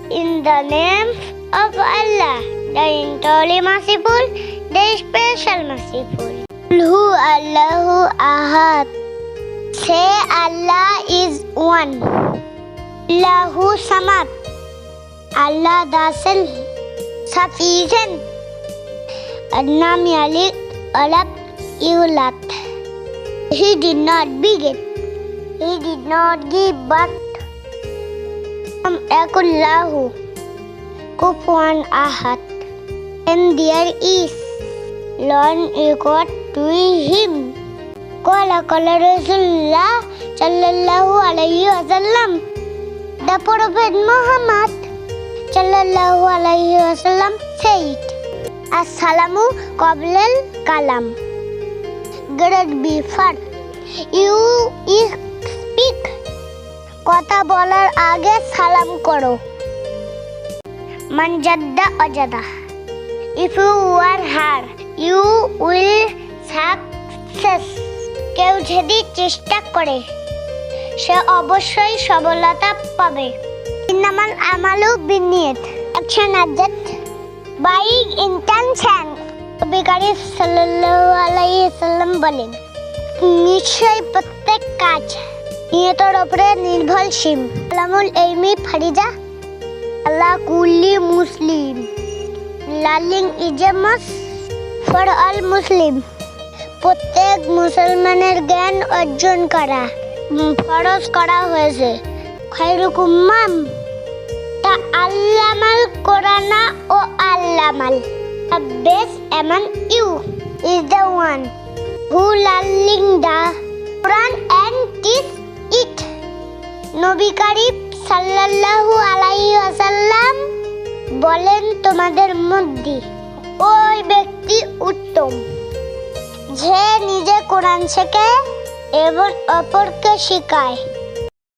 In the name of Allah, the entirely merciful, the special merciful. Hu Allahu Ahad. Say Allah is one. Allahu Samad. Allah the self-sufficient. Lam yalid wa lam yulad. He did not beget. He did not give birth. Akullahu Kufuwan Ahad. And there is none equal to him. Qala Rasulullah sallallahu alayhi wasallam. The Prophet Muhammad sallallahu alayhi wasallam said, As-salamu qablal kalam. Great before you speak. কথা বলার আগে সালাম করো। মান জাদ্দা অজাদা। If you work hard, you will success. কেউ যদি চেষ্টা করে সে অবশ্যই সফলতা পাবে। ইন্নামাল আমালু বিন্নিয়াত। Action object by intention. নবী কারীম সাল্লাল্লাহু আলাইহি ওয়াসাল্লাম বলেন, নিশ্চয়ই প্রত্যেক কাজ নিয়তের উপরে নির্ভরশীল। আলামুল ইলমি ফারিজা আলা কুল্লি মুসলিম। Learning is a must for all Muslim. প্রত্যেক মুসলমানের জ্ঞান অর্জন করা ফরজ করা হয়েছে। খায়রুকুম মান তাআল্লামাল কোরআনা ও আল্লামাল। The best among you is the one who learning the Quran and teach it. নবী কারীম সাল্লাল্লাহু আলাইহি ওয়াসাল্লাম বলেন, তোমাদের মধ্যে ওই ব্যক্তি উত্তম যে নিজে কোরআন শেখে এবং অপরকে শেখায়।